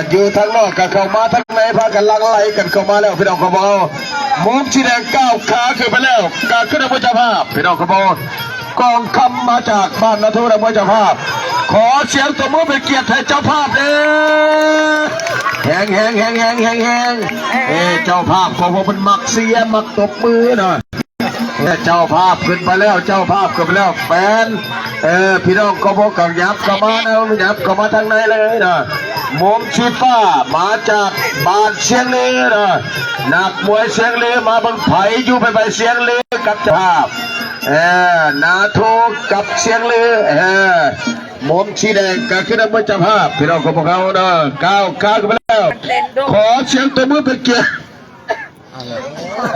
อยู่ทางนอกกันเข้ามาทางในพากันลังไหลกันเข้ามาแล้วพี่น้องขบวนมุมสีแดงก้าวขาขึ้นไปแล้วการขึ้นในเจ้าภาพพี่น้องขบวนกองคำมาจากบ้านนาทูในเจ้าภาพขอเสียงตบมือเป็นเกียรติให้เจ้าภาพเด้อแหงเจ้าภาพของผมมันมักเสียมักตบมือหน่อยเจ้าภาพขึ้นไปแล้วเจ้าภาพขึ้นไปแล้วแฟนพี่น้องก็บอกกับยับเข้ามาแล้วยับเข้ามาทางในเลยนะมุมชีฟ้ามาจากบ้านเชียงลือนะนักมวยเชียงลือมาบังไผ่อยู่ไปเชียงลือกับเจ้าภาพนาโทกับเชียงลือมุมชีแดงก็ขึ้นมาเจ้าภาพพี่น้องก็บอกเขานะก้าวขาขึ้นไปแล้วขอเสียงตัวมือเป็นเกียรติ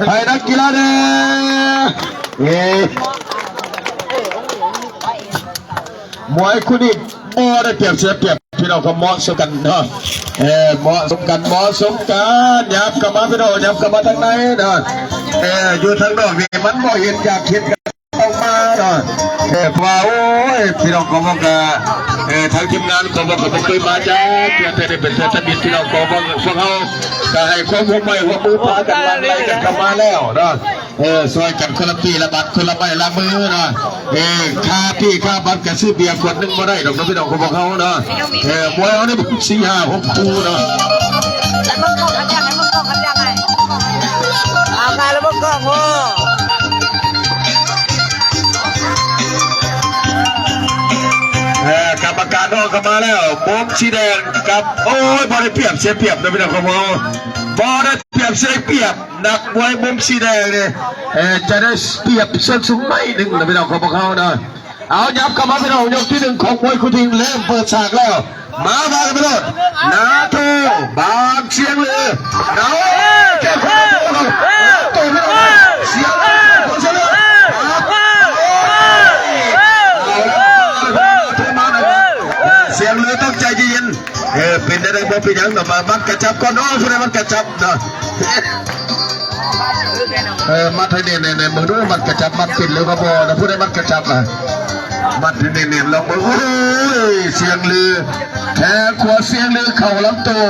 ให้นักกีฬามวยคู่นี้ได้เปรียบเสียเปรียบพี่น้องก็เหมาะสมกันเนาะเหมาะสมกันยับกลับมาพี่น้องยับกลับมาทางไหนเนาะอยู่ทางนอกนี่มันบ่เห็นอยากเห็นกันออกมาเนาะว่าโอ้ยพี่น้องก็บอกทางทีมงานก็บอกเขาเคยมาจ้าเพื่อจะได้เป็นเศรษฐกิจพี่น้องก็บอกพวกเขาก็ให้ความร่วมมือพากันลังไล่กันเข้ามาแล้วเนาะซอยกันคนละปีละบัตรคนละใบละมือนะค่าพี่ค่าบัตรกระซื้อเบียร์ขวดนึงมาได้ดอกนะพี่น้องเขาบอกเขาเนาะมวยเขาเนี่ย4 5 6 คู่เนาะแล้วมึงกกันยังไงเอาไงแล้วมึงกโง่กรรมการออกกันมาแล้วมุมสีแดงกับโอ้ยบอลได้เปรียบเสียเปรียบนะพี่น้องเขาบอกบอลได้เปรียบเสียเปรียบนักมวยมุมสีแดงเนี่ยจะได้เปรียบส่วนสูงไม่หนึ่งนะพี่น้องเขาบอกเขาเนาะเอายับเข้ามาพี่น้องยกที่ 1ของมวยคู่ทิ้งเริ่มเปิดฉากแล้วมากันไปเลยนาโทบางเชียงเลยนาเก็บตัวพี่น้องเสียงคนเสียเลยเสียงเลยต้องใจเย็นเป็นได้บ่เป็นยังแต่มามัดกระจับก่อนน้องผู้ใดมันกระจับเนาะมัดให้เนียนมึงด้วยมัดกระจับมัดปิดเลยก็พอนะผู้ใดมัดกระจับอ่ะมัดให้เนียนลองมึงโอ้ยเสียงลือแพ้ขวาเสียงลือเข่าลำตัว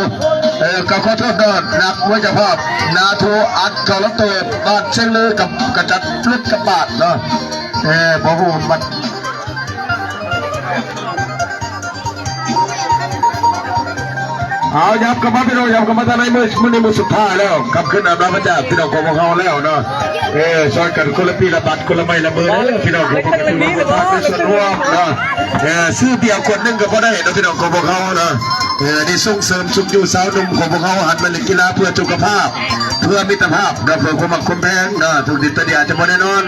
ก็ขอโทษนอนนักมวยเจ้าภาพนาโทอัดเข่าลำตัวบาดเสียงลือกับกระจับฟลุกกับบาดเนาะพอหูมัดเอายับกับมาพี่น้องยับกับมาทางไหนมือในมือสุดท้ายแล้วกลับขึ้นอาบน้ำพระเจ้าพี่น้องของเขาแล้วเนาะซอยกันคนละปีละบัตรคนละไม้ละมือพี่น้องของเขาเป็นคนละเป็นส่วนร่วมเนาะซื้อเบียร์คนนึงก็พอได้นะพี่น้องของเขาเนาะนี่ส่งเสริมชุมอยู่สาวหนุ่มของเขาหันมาเล่นกีฬาเพื่อสุขภาพเพื่อมิตรภาพและเพื่อความมั่นคงแพงเนาะถูกดิบตัวเดียอาจจะไม่แน่นอน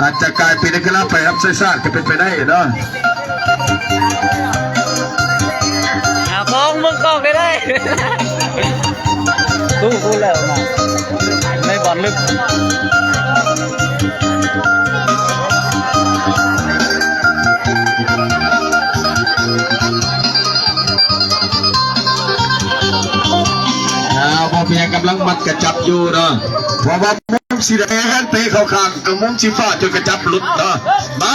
อาจจะกลายเป็นนักกีฬาไปรับใช้ชาติก็เป็นไปได้เนาะมึงกองได้พูดแล้วนะในบอลลึกพอเพียงกำลังมัดกระจับอยู่เนาะเพราะว่ามุมสีแดงเตะเข้าข้างกับมุมสีฟ้าจนกระจับหลุดเนาะมา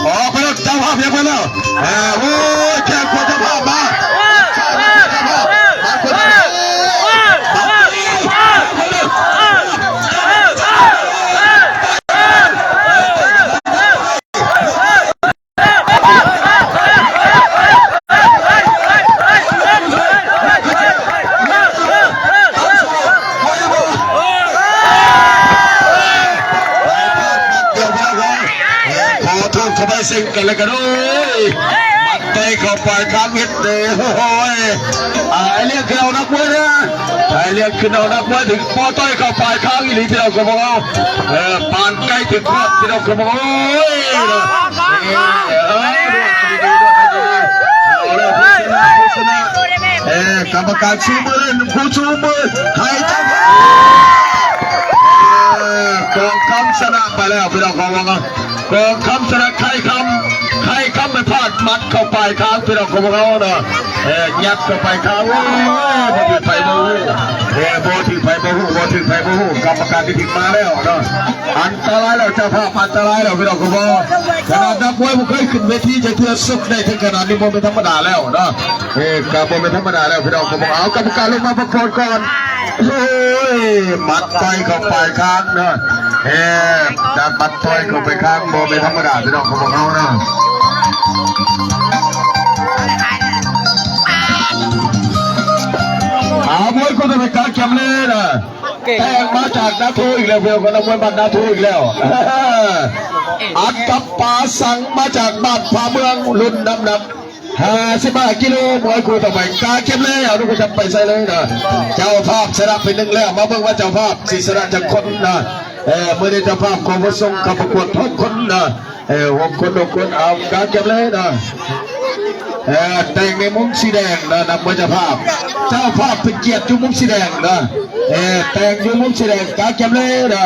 ออกไปแล้วเจ้าภาพเพียงไปแล้วโอ้ยแค่คนเจ้าภาพมาสิ่งกันเลยกันโอ้ยมัดเตะเข้าไปข้างเฮ็ดเดย์โอ้ยไอเรียกขึ้นเอานักมวยนะไอเรียกขึ้นเอานักมวยถึงพอต่อยเข้าไปข้างอีหลีพี่เราก็บอกเอาปานใกล้ถึงครับพี่เราก็บอกโอ้ยกรรมการชูมือผู้ชูมือให้จับกองคำชนะไปแล้วพี่เราก็บอกเอากองคำชนะใครคำ ใครเข้าไปพลาดมัดเข้าไปค้างพี่น้องของเขาเนาะยัดเข้าไปค้างโอ้ยบ่ถือไฟบ่ฮู้บ่ถือไฟบ่ฮู้บ่ถือไฟบ่ฮู้กรรมการที่ถึงมาแล้วเนาะอันตรายแล้วเจ้าภาพอันตรายแล้วพี่น้องของเขาขนาดนักมวยบ่เคยขึ้นเวทีจะเทือสุดได้ถึงขนาดนี้บ่เป็นธรรมดาแล้วเนาะกับบ่เป็นธรรมดาแล้วพี่น้องของเขาเอากรรมการลงมาประกอบก่อนโอ้ยมัดไปเข้าไปค้างเนาะจากมัดไปเข้าไปค้างบ่เป็นธรรมดาพี่น้องของเขาเนาะมวยคนจะไปการแข่งเลยนะแต่มาจากนาทูอีกแล้วเพื่อนคนละมวยบ้านนาทูอีกแล้วอัดกับปาสังมาจากบ้านพาเมืองรุ่นน้ำหนัก55 กิโลมวยคู่ต่อไปการแข่งเลยเอาทุกคนจะไปใส่เลยนะเจ้าภาพชนะไปหนึ่งแล้วมาเบิ่งว่าเจ้าภาพศิษย์จากคนนะเมื่อได้เจ้าภาพของพระสงฆ์กับประกวดทุกคนนะ6 คนเอาการแข่งเลยนะแต่งในมุ้งสีแดงนะนำมาเจ้าภาพเป็นเกียรติอยู่มุ้งสีแดงนะแต่งอยู่มุ้งสีแดงกาเก็บเลยนะ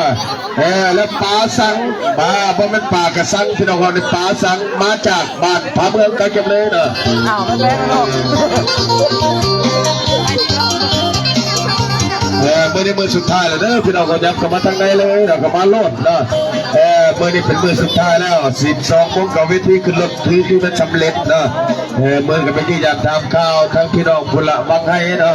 แล้วปาสังมาเพราะมันป่ากระสังพี่น้องเขาในปาสังมาจากบ้านพาเมืองกาเก็บเลยนะเมื่อนี้มือสุดท้ายแล้วเด้อพี่น้องเขาย้ำกันมาทางไหนเลยเราก็มาโลดนะเมื่อนี้เป็นมือสุดท้ายแล้ว12 โมงกับวิธีขึ้นรถที่มันสำเร็จนะเมื่อกันไปที่อยากทำข้าวทั้งพี่น้องพุละวังให้นะ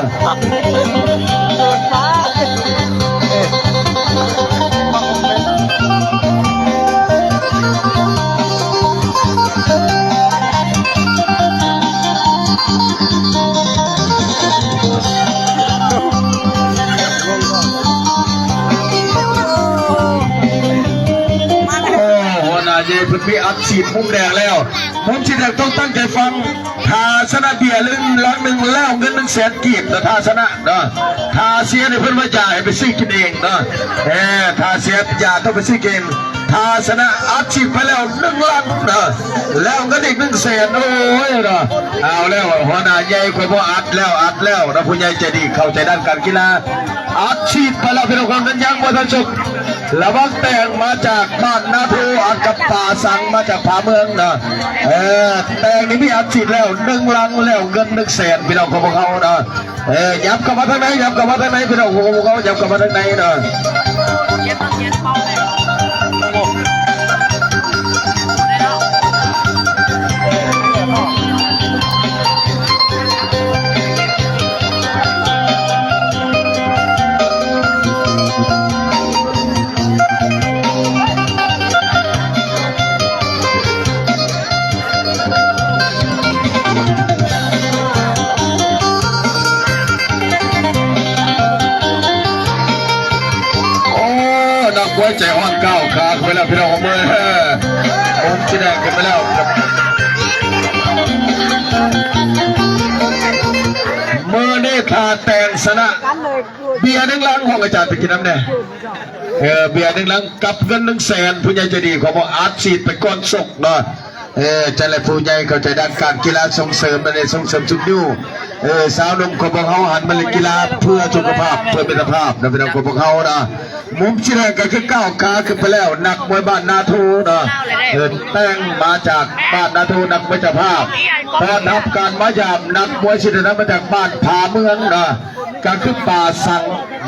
เย่พื้นที่อัดฉีดมุมแดงแล้วมุมฉีดแดงต้องตั้งใจฟังทาชนะเบียร์1 1,000,000แล้วเงิน100,000 กีบแต่ทาชนะนะทาเสียในเพื่อนว่าจ่ายไปซื้อกินเองนะทาเสียอย่าต้องไปซื้อกินทาชนะอัดฉีดไปแล้ว1 ล้านนะแล้วเงินอีก100,000โอ้ยนะเอาแล้วหัวหน้าใหญ่คนพออัดแล้วนะผู้ใหญ่ใจดีเข้าใจด้านการกีฬาอัดฉีดไปแล้วพี่น้องคนนั้นยังว่าทันสุดระวังแต่งมาจากบ้านนาทูอัดกับป่าสังมาจากผาเมืองนะแต่งนี่พี่อัดฉีดแล้ว1 ลังแล้วเงิน100,000พี่น้องของพวกเขานะยับกลับมาทางไหนยับกลับมาทางไหนพี่น้องของพวกเขายับกลับมาทางไหนนะไว้ใจอ่อนก้าวขาไปแล้วพี่น้องของมือผมสีแดงกันไปแล้วมือนี่ทาแต่งชนะเบียร์1 ลังของอาจารย์ไปกินน้ำเนี่ยเบียร์1 ลังกับเงิน100,000ผู้ใหญ่ใจดีของบอกอาร์ตซีดไปก้อนศกเนาะจะเลยผู้ใหญ่เข้าใจด้านการกีฬาส่งเสริมในส่งเสริมชุดยูสาวนุ่มของพวกเขาหันมาเล่นกีฬาเพื่อสุขภาพเพื่อเป็นภาพนะพี่น้องของพวกเขานะมุมที่แรกก็คือก้าวขาขึ้นไปแล้วนักมวยบ้านนาทูนะแต่งมาจากบ้านนาทูนักมวยเจ้าภาพตอนทำการมายามนักมวยชิดนะมาจากบ้านผาเมืองนะก็คือป่าสัง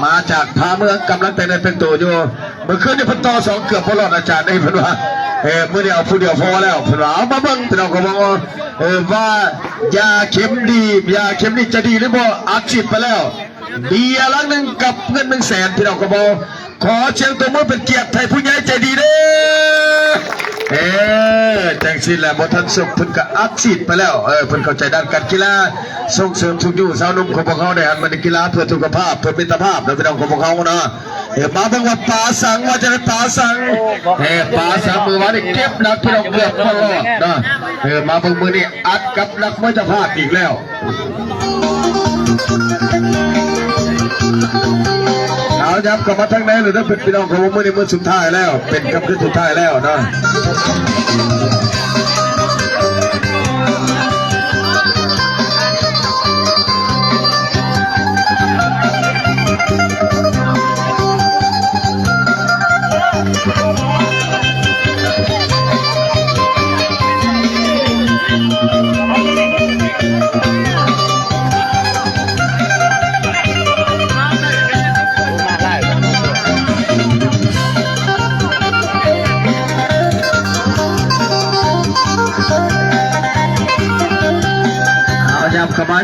มาจากผาเมืองกำลังแต่งเป็นตัวอยู่เมื่อคืนนี้พันต่อ2เกือบพอรอดอาจารย์ได้เพิ่นว่าเมื่อเดียวผู้เดียวพอแล้วเพิ่นว่าเอามาเบิ่งพี่น้องก็บอกว่ายาเข็มดีจะดีหรือบ่อัดฉีดไปแล้วเบียร์ลังนึงกับเงิน100,000พี่น้องก็บอกขอเชียงตัวมือเป็นเกียรติไทยผู้ใหญ่ใจดีเด้อแจ้งสิแหละบทันสุขเพิ่นก็อัดฉีดไปแล้วเพิ่นเข้าใจด้านการกีฬาส่งเสริมทุกอยู่สาวนุ่มของพวกเขาได้หันมาในกีฬาเพื่อสุขภาพเพื่อมิตรภาพนะพี่น้องของพวกเขานะมาบังว่าป่าสังว่าจะได้ป่าสังป่าสังมือว่าได้เก็บนักพี่น้องเกือบพอรอดนะมาบังมือนี่อัดกับนักมวยเจ้าภาพอีกแล้วเอายับกลับมาทั้งนั้นเลยนะเป็นพี่น้องของมือในมือสุดท้ายแล้วเป็นคำขึ้นสุดท้ายแล้วนะ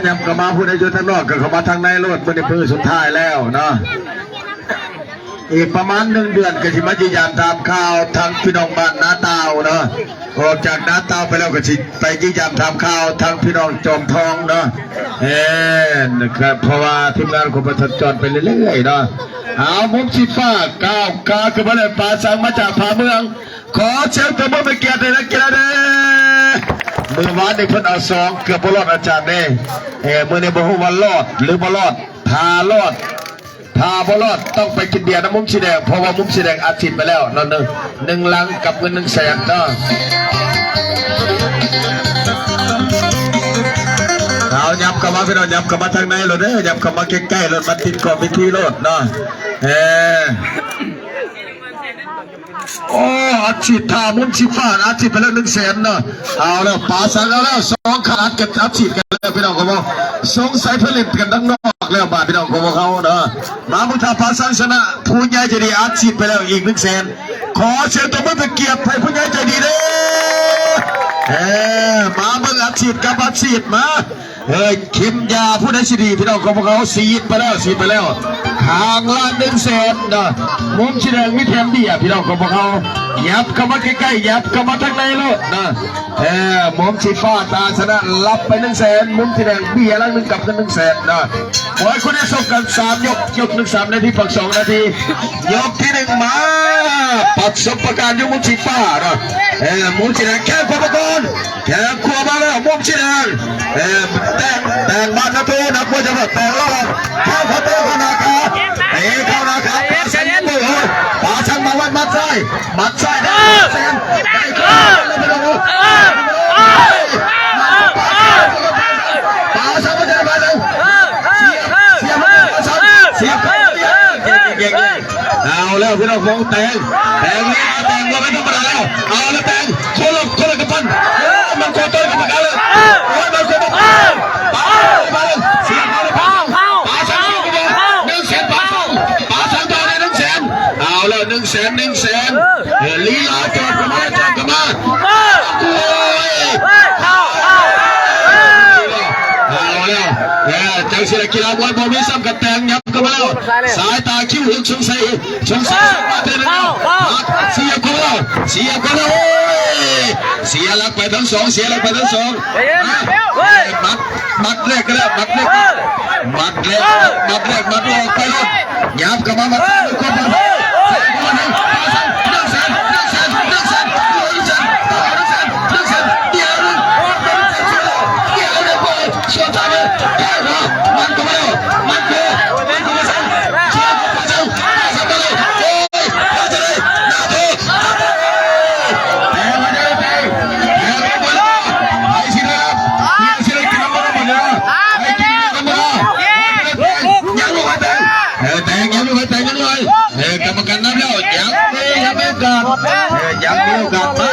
ยำกระมาผู้ใดอยู่ทางนอกก็เข้ามาทางในรถมันในพื้นสุดท้ายแล้วเนาะอีกประมาณ1 เดือนก็สิมาจียามตามข่าวทางพี่น้องบ้านนาตาวเนาะออกจากนาตาวไปแล้วก็สิไปจียามตามข่าวทางพี่น้องจอมทองเนาะนะครับเพราะว่าทีมงานของประชาชนไปเรื่อยๆเนาะเอามุกชีฟ้าก้าวกาขึ้นมาเลยปลาสังมาจากผาเมืองขอเชิญตัวมาไปเกียรตินะเกียรติเมื่อวานในเพิ่นเอา2เกือบบอลอดอาจารย์เด้เมื่อในบ่ฮู้ว่ารอดหรือบ่รอดพารอดพาบ่รอดต้องไปกินเบียร์น้ำมุ้งสีแดงเพราะว่ามุ้งสีแดงอาทิตย์ไปแล้วนั่นหนึ่งลังกับเงิน100,000เนาะเอายับกลับมาพี่น้องยับกลับมาทางในรถเด้อยับกลับมาใกล้ๆรถมาติดก่อนไปที่รถเนาะโอ้อาชีพทามุ้งชีฟ้าอาชีพไปแล้ว100,000เนาะเอาแล้วป่าสังเอาแล้ว2ขาดกันอาชีพกันแล้วพี่น้องก็บอกสงสัยผลิตกันทั้งนอกแล้วบาทพี่น้องก็บอกเขาเนาะมาบุญทาป่าสังชนะผู้ใหญ่ใจดีอาชีพไปแล้วอีก100,000ขอเชิญตัวมือไปเกียรติให้ผู้ใหญ่ใจดีเด้มาเบิ่งอาชีพกับอาชีพมาคิมยาผู้ใดสิดีพี่น้องก็บอกเขาสีดไปแล้วทางละ100,000เนาะมุ้งสีแดงมิแถมดีอ่ะพี่น้องก็บอกเขายับเข้ามาใกล้ๆยับเข้ามาทางในเลยนะมุ้งสีฟ้าตาชนะรับไป100,000มุ้งสีแดงเบียร์ละ1กับ100,000นะขอให้คุณได้ส่งกัน3ยก1 3 นาทีปัก2 นาทียกที่1มาปัดสมประการยกมุ้งสีฟ้านะมุ้งสีแดงแค่ขวบก่อนแค่ขวบมาแล้วมุ้งสีแดงแต่งบ้านนะพี่นักมวยจะแต่งแล้วเข้าพัตเตอร์ขนาดขาเข้านาขาปาชันมือปาชันมาวัดมัดไส้ได้เซนได้เข้าเลยไปดูปาชันมาเจอมาเลยเสียมาปาชันเสียเก่งเอาแล้วพี่น้องมองแต่งว่าไม่ต้องมาแล้วเอาแล้วแต่งคนละกระปั้นมันโคตรกรรมการเลยมันโคตรมาเลยเสียมาเลยปาชันก็บอก100,000ปาชันต่อเลย100,000เอาแล้ว100,000ลีลาจอดกันมาโอ้ยเอาแล้วจังสิกีฬามวยบอลมีซ้ำกับแตงยับกันมาแล้วสายตาคิ้วหึงสงสัยมาเต็มแล้วเสียกันแล้วเสียหลักไปทั้งสองมัดแรกก็แล้วมัดแรกไปแล้วยับกันมาก็มากรรมการนับแล้วยังไม่กลับมา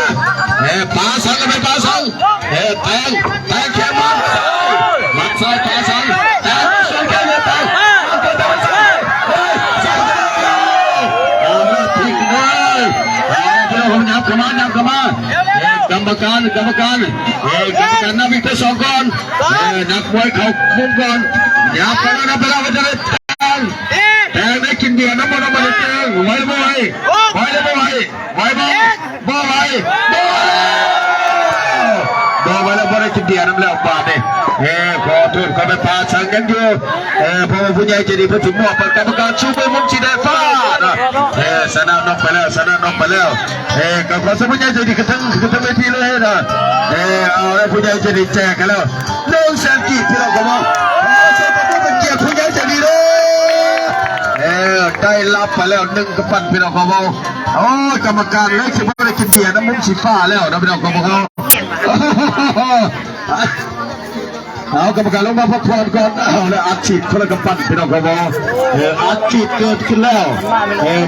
ปาสังกันไปปาสังแตงแขนมัดซ้ายปาสังแตงส่วนแขนแตงเอาละทิ้งเลยเดี๋ยวผมนับกันมากรรมการนับอีกที2ก่อนนักมวยเขามุมก่อนยับไปแล้วมันจะได้แต่ได้กินเบียร์น้ำมันเจอไหวบ่แล้วบ่ได้กินเบียร์น้ำแล้วบาดนี่ขอโทษขอไปพาสังกันอยู่เพราะว่าผู้ใหญ่ใจดีผู้ถึงมอบเป็นกรรมการชูมือมุ้งสีแดงฟ้าสนามนกไปแล้วก็ขอสมัยใจดีขึ้นทั้งเวทีเลยนะเอาแล้วผู้ใหญ่ใจดีแจกกันแล้ว100,000กีบที่เราก็มาเชิญตัวเป็นเกียรติผู้ใหญ่ใจดีเลยได้รับไปแล้ว1 กระปั้นพี่น้องของเราโอ้กรรมการเล็กสิบ่ได้กินเบียร์น้ำมุ้งสีฟ้าแล้วนะพี่น้องของเราเอากรรมการลงมาพักผ่อนก่อนเอาแล้วอัดฉีดคนละกระปั้นพี่น้องของเราอัดฉีดเกิดขึ้นแล้ว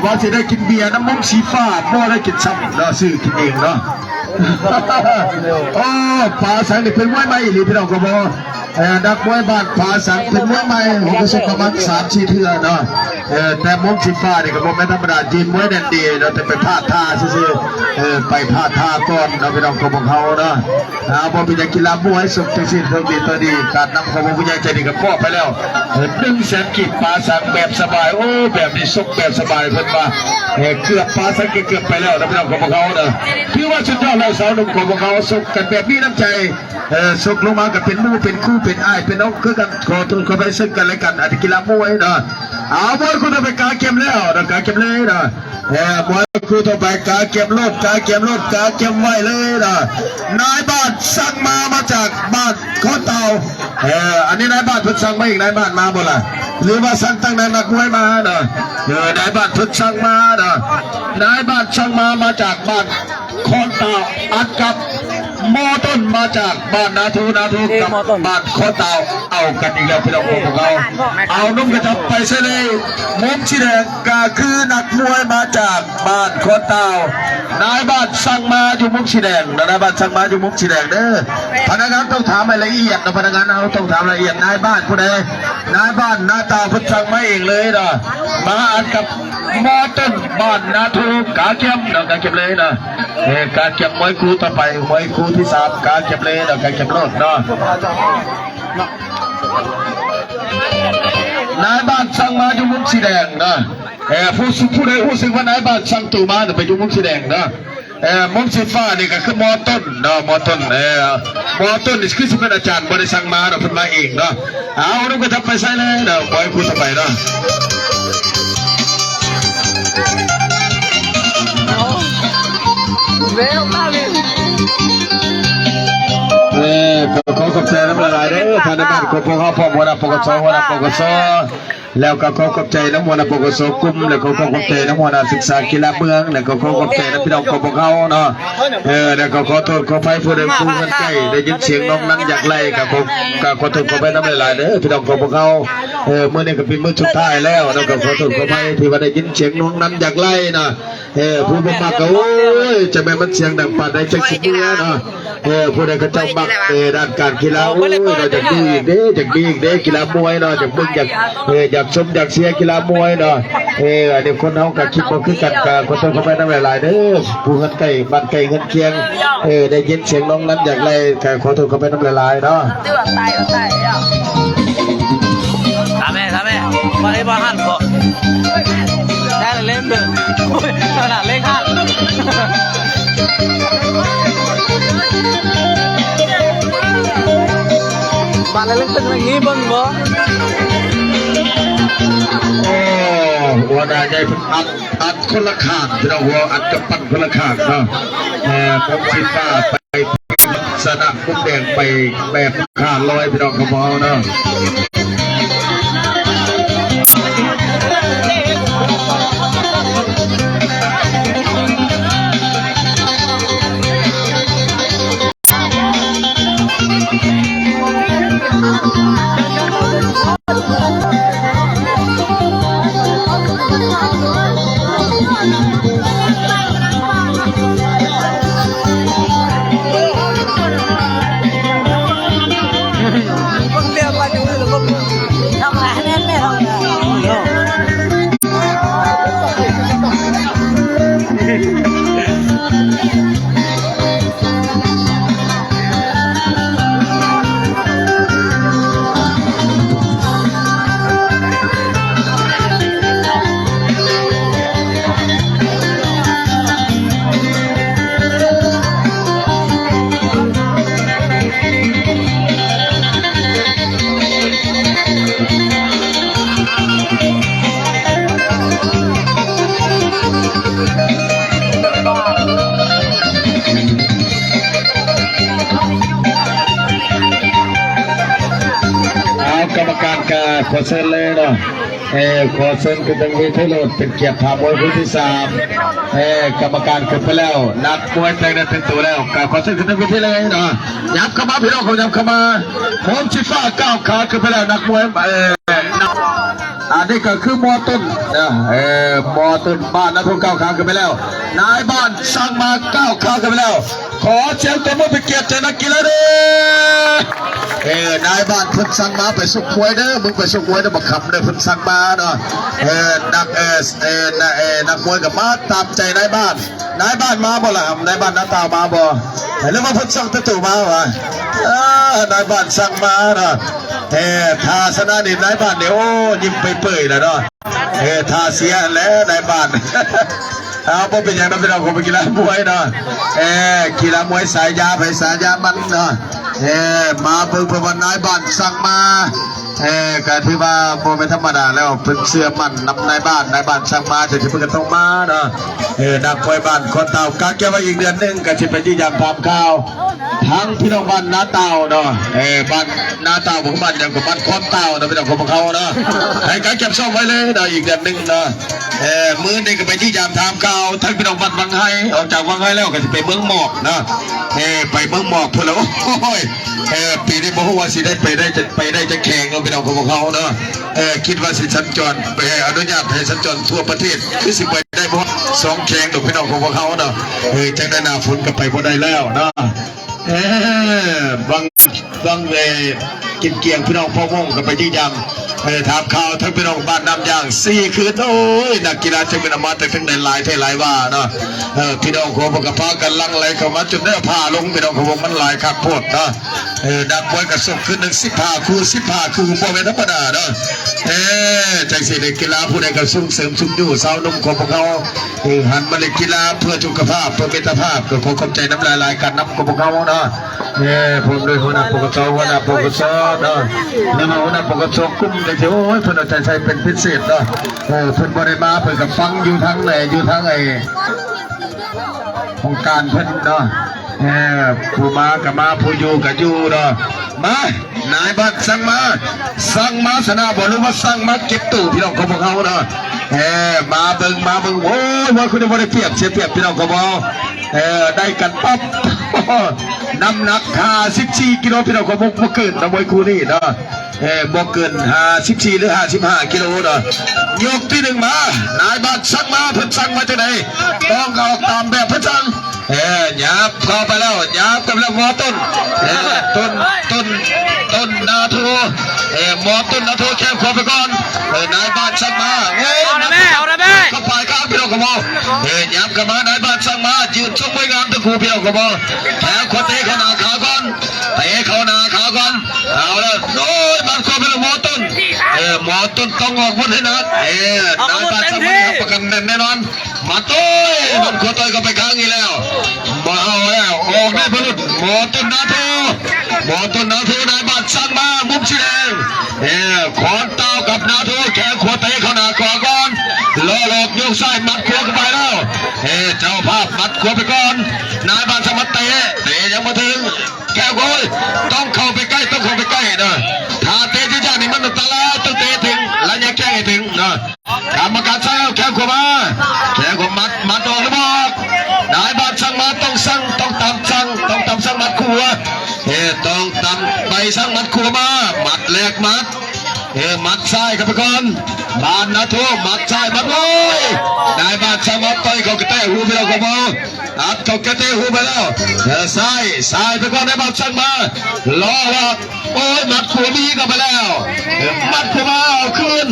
ว่าจะได้กินเบียร์น้ำมุ้งสีฟ้าบ่ได้กินซ้ำเราซื้อกินเองเนาะโอ้ปลาแสงนี่เป็นไม้ไหมหรือพี่น้องของเรา นักมวยบ้านผาสังเป็นมวยใหม่ผมก็สักประมาณ3-4 เทื่อเนาะแต่มุกสีฟ้านี่ก็บ่แม่นธรรมดาจีนมวยแดนดีเนาะแต่ไปพลาดท่าซื่อๆไปพลาดท่าก่อนเนาะพี่น้องของเขาเนาะบ่เป็นกีฬามวยสุดที่สิ้นเท่าดีตัวดีการนำของผู้ใหญ่ใจดีกับพ่อไปแล้ว100,000 กีบผาสังแบบสบายโอ้แบบนี้สุกแบบสบายเพิ่นว่าเกือบผาสังเกือบไปแล้วนะพี่น้องของเขาเนาะถือว่าสุดยอดเลยสาวหนุ่มของเขาสุกกันแบบมีน้ำใจสุกลงมากับเป็นมู่เป็นคู่เป็นอ้ายเป็นน้องคือกันขอทุนขอไปซึ่งกันและกันอาจจะกีฬามวยเนาะเอามวยคุณไปกาเกมแล้วนะกาเกมเลยนะมวยคุณต่อไปกาเกมรถกาเกมรถกาเกมไว้เลยนะนายบ้านสั่งมาจากบ้านข้อเต่าอันนี้นายบ้านเพิ่งสั่งมาอีกนายบ้านมาบ่ล่ะหรือว่าสั่งตั้งนานนักมวยมาเนาะนายบ้านเพิ่งสั่งมาเนาะนายบ้านสั่งมาจากบ้านข้อเต่าอัดกับมอต้นมาจากบ้านนาทูกับบ้านข้อเต่าเอากันอีกแล้วพี่น้องของเราเอานุ่มกระจับไปเสเลยมุกชีแดงก็คือนักมวยมาจากบ้านข้อเต่านายบ้านสั่งมาอยู่มุกชีแดงนายบ้านสั่งมาอยู่มุกชีแดงเด้อพนักงานต้องถามละเอียดนะพนักงานเราต้องถามละเอียดนายบ้านผู้ใดนายบ้านหน้าตาพุ่งสั่งมาเองเลยนะมาอัดกับมอต้นบ้านนาทูกาเก็บนะกาเก็บเลยนะกาเก็บมวยคู่ต่อไปมวยคู่ที่3กาเก็บเลยนะกาเก็บรถเนาะนายบ้านสั่งมาอยู่มุกสีแดงนะผู้ใดผู้ซึ่งว่านายบ้านสั่งตู่มาไปอยู่มุกสีแดงนะมุกสีฟ้านี่ก็คือมอต้นเนาะมอต้นมอต้นนี่คือสิเป็นอาจารย์บริสั่งมาเราเพิ่นมาเองเนาะเอาเราก็ทำไปใส่เลยเนาะมวยคู่ต่อไปเนาะขอขอบใจน้ำละลายเด้อท่านในบ้านของพวกเขาพ่อหัวหน้าปกสแล้วก็ขอขอบใจน้ำหัวหน้าปกสกุมแล้วก็ขอขอบใจน้ำหัวหน้าศึกษากีฬาเมืองแล้วก็ขอขอบใจน้ำพี่น้องของพวกเขาเนาะแล้วก็ขอโทษขอไฟผู้ใดผู้เงินใกล้ได้ยินเสียงน้องนั้นอยากไล่กับผมก็ขอโทษขอไปน้ำละลายเด้อพี่น้องของพวกเขาเมื่อนี้ก็เป็นมื้อสุดท้ายแล้วแล้วก็ขอโทษขอไปที่ว่าได้ยินเสียงน้องนั้นอยากไล่นะผู้บ่มักก็โอ้ยจะแม่มันเสียงดังปานใดจักสิเมื่อเนาะผู้ใดก็เจ้ามักด้านการกีฬาโอ้ยเราจะดีอีกเด้กีฬามวยเนาะจากมึงอยากชมอยากเชียร์กีฬามวยเนาะเดี๋ยวคนเฮาก็คิดบ่คือกันก็ขอโทษขอไปนำหลายๆเด้อผู้เงินใกล้บ้านใกล้เงินเคียงได้ยินเสียงน้องนั้นอยากไล่ก็ขอโทษขอไปนำหลายๆเนาะทำแม่มาให้บ้านบ่ได้เล่นเด้อขนาดเล่นข้างบ้านเล่นตึกอย่างนี้บ้างบ่หัวหน้าใหญ่เป็นอัดคนละข้างที่เราหัวอัดกับปั้นคนละข้างเนาะผมคิดว่าไปสนามกุ้งแดงไปแบบขาดลอยพี่น้องขมอเนาะ การการขอเชิญเลยเนาะขอเชิญคุณตังเวทโรดเป็นเกียรติพามวยผู้ที่3กรรมการขึ้นไปแล้วนักมวยแต่งนั้นเป็นตัวแล้วขอเชิญคุณตังเวทเลยเนาะยับเข้ามาพี่น้องเขายับเข้ามาผมชิฟ้าก้าวขาขึ้นไปแล้วนักมวยอันนี้ก็คือมอต้นนะมอต้นบ้านนักทุนก้าวขาขึ้นไปแล้วนายบ้านสั่งมาก้าวขาขึ้นไปแล้วขอเชิญตัวมือเป็นเกียรติใจนักกีฬาเด้อนายบ้านเพิ่นสั่งมาไปสุกมวยเด้อมึงไปสุกมวยเด้อบักคำเด้อเพิ่นสั่งมาเนาะนักมวยกับมาตามใจนายบ้านมาบ่ล่ะนายบ้านน้าตามาบ่หรือว่าเพิ่นสั่งตู่มาวะนายบ้านสั่งมาเนาะทาสนาดินนายบ้านเนี่ยโอ้ยิ้มไปเปื่อยแล้วเนาะทาเสียแล้วนายบ้านเอาพอเป็นอย่างนั้นเป็นเราคนไปกีฬามวยเนาะกีฬามวยสายยาไปสายยามันเนาะมาเพิ่งประวันนายบ้านสั่งมาก็ถือว่าโมไม่ธรรมดาแล้วเป็นเสื้อมันนำนายบ้านสั่งมาจะที่เพิ่งต้องมาเนาะนักมวยบ้านคนเต่ากาเกี่ยวว่าอีกเดือนหนึ่งก็จะไปที่ยามทำข้าวทั้งพี่น้องบ้านนาเต่าเนาะบ้านนาเต่าผมบ้านอย่างกับบ้านคนเต่าเนาะพี่น้องของเขาเนาะให้การเก็บซ่อมไว้เลยเนาะอีกเดือนหนึ่งเนาะมื้อนี้ก็ไปที่ยามทำข้าวทั้งพี่น้องบ้านวังไห้ออกจากวังไห้แล้วก็จะไปเมืองหมอกเนาะไปเมืองหมอกพูดแล้วโอ้ยปีนี้บอกว่าสิได้ไปได้จะแข่งเราพี่น้องของเขาเนาะคิดว่าสิสัญจรไปอนุญาตให้สัญจรทั่วประเทศคือสิไปได้เพราะ2แข่งกับพี่น้องของเขาเนาะจังได้นาฝนก็ไปพอได้แล้วเนาะบางกินเกียงพี่น้องพ่อวงก็ไปที่ยำถามข่าวทั้งพี่น้องบ้านน้ำยาง4 คืนโอ้ยนักกีฬาจะเป็นมาแต่ทั้งในลายเทลายว่าเนาะพี่น้องของพวกกระเพาะกันลังไหลเข้ามาจนได้ผ้าลงพี่น้องของวงมันลายคักโพดเนาะนักมวยกระสุนขึ้น15 คู่บ่เป็นธรรมดาเนาะใจเสียในกีฬาผู้ใดกระสุนเสริมชุมอยู่สาวนุ่มของพวกเขาหันมาเล่นกีฬาเพื่อสุขภาพเพื่อมิตรภาพเพื่อความเข้าใจน้ำลายกันน้ำของพวกเขาเนาะผมโดยหัวหน้าปกติหัวหน้าปกติเนาะนี่มาหัวหน้าปกติกุ้มเลยที่โอ้ยเพื่อนเอาใจใส่เป็นพิเศษเนาะเพื่อนบริมาเพื่อนกับฟังอยู่ทั้งไหนอยู่ทั้งไอ้ของการเพื่อนเนาะผู้มากับมาผู้อยู่กับอยู่เนาะมานายบัตรสั่งมาสนาบอกเลยว่าสั่งมาเก็บตู้พี่น้องของพวกเขาเนาะมาเบิ่งโอ้ยว่าคุณจะบริเปียบเสียเปียบพี่น้องของเราได้กันปั๊บน้ำหนัก54 กิโลพี่น้องของพวกเกินนะมวยคู่นี้เนาะบอกเกิน54 หรือ55 กิโลเนาะยกที่1มานายบัตรสั่งมาเพิ่นสั่งมาจากไหนต้องเอาตามแบบเพิ่นสั่งหยาบเข้าไปแล้วหยาบกับแล้วหมอต้นนาทูหมอต้นนาทูแค่ขวบไปก่อนนายบ้านสั่งมาเอาละแม่ก็ไปครับพี่น้องกบฏหยาบกับมานายบ้านสั่งมายืนชกมวยงามตะคูพี่น้องกบฏแถวขวดเตะเข้าหน้าขาก่อนเอาแล้วโอ้ยบ้านขวบไปแล้วหมอต้นต้องออกพ้นให้นัดนายบ้านสั่งมาประกันแน่นอนมาต้ยมันขวดต่อยก็ไปค้างอีกแล้วมาเอาแล้วออกได้พลุหมอต้นนาทูนายบ้านสั่งมามุมสีแดงขอนเต้ากับนาทูแขนขวดเตะเข้าหน้าขวาก่อนล้อหลอกโยกซ้ายมัดขวาเข้าไปแล้วเจ้าภาพมัดขวาไปก่อนนายบ้านสมัดเตะยังมาถึงแก้วโกยต้องเข้าไปใกล้นะถ้าเตะที่ยากนี่มันตะลาต้องเตะถึงแล้วยังแก้ให้ถึงนะกรรมการสั่งแขนขวามัดออกหรือเปล่านายบ้านสั่งมาต้องตามสั่งมัดขวาต้องตามไปสั่งมัดขวามามัดแรกมัดซ้ายครับไปก่อนบ้านนาทูมัดซ้ายมัดเลยนายบ้านสั่งมาต่อยเขากระเตะหูไปแล้วก็บอกอัดเขากระเตะหูไปแล้วซ้ายไปก่อนนายบ้านสั่งมาล้อแล้วโอ้ยมัดขวามีก็ไปแล้วมัดขวามาเอาคืน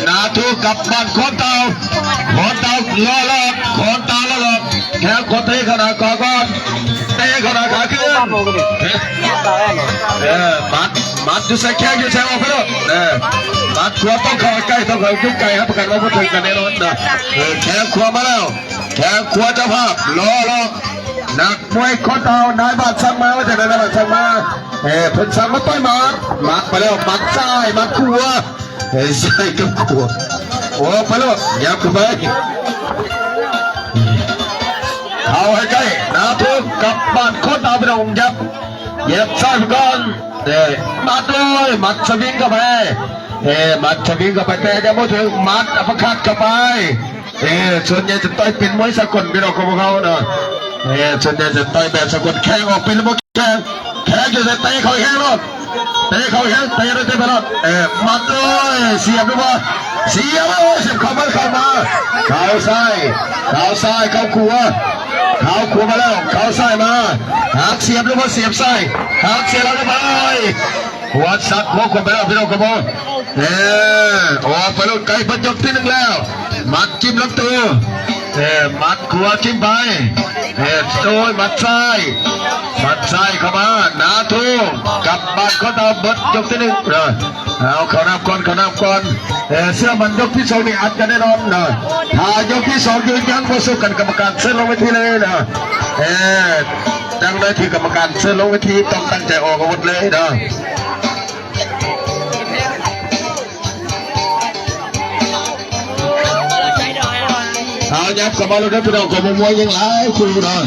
นาทูกับบ้านขอนเตาล้อหลอกขอนเตาล้อหลอกแค่ขวาเตะขนาดก่อนเตะขนาดขาขึ้นมัดอยู่ใส่แข้งอยู่ใส่ออกไปแล้วมัดขวาต้องเข้าใกล้ต้องเข้ายุ่งไกลครับประกันว่าพูดถึงกันแน่นอนนะแข้งขวามาแล้วแข้งขวาเจ้าภาพล้อหลอกนักมวยขอนเตานายบ้านสั่งมาว่าจะไหนนายบ้านสั่งมาเพิ่นสั่งมาต่อยมัดไปแล้วมัดซ้ายมัดขวาใส่กับขวาโอ้ไปแล้วยับขึ้นไปเข้าให้ใกล้นาทูกับบ้านขอนเตาไปลงยับซ้ายไปก่อน มัดเลยมัดสวิงเข้าไปมัดสวิงเข้าไปแต่จะไม่ถึงมัดอัปคัดเข้าไปส่วนใหญ่จะต่อยเป็นมวยสากลพี่น้องของพวกเขาเนาะส่วนใหญ่จะต่อยแบบสากลแข้งออกเป็นระบบแข้งอยู่แต่เตะเขาแข้งรอดเตะเขาแข้งเตะได้เตะไปรอดมัดเลยเสียบหรือเปล่าเสียบเสียบเข้ามาเข่าซ้ายเข้าขวามาแล้วเข่าซ้ายมาหักเสียบหรือเปล่าเสียบซ้ายหักเสียบแล้วเรียบร้อยหัวซัดหัวขวาไปแล้วพี่น้องครับผมออกไปแล้วไกลพันยกที่หนึ่งแล้วมัดจิ้มลำตัวมัดขวาจิ้มไปโดยมัดซ้ายเข้ามาหนาทุ่งกลับบ้านเขาตามเบิดยกที่หนึ่งเอาเขานับก่อนเสื้อมันยกที่สองนี่อัดกันแน่นอนนะถ้ายกที่สองยืนยันว่าสู้กันกรรมการเสื้อลงเวทีเลยนะดังเลยที่กรรมการเสื้อลงเวทีต้องตั้งใจออกอาวุธเลยนะเอายับกับมาแล้วนะพี่น้องกับมวยยังหลายคู่นะ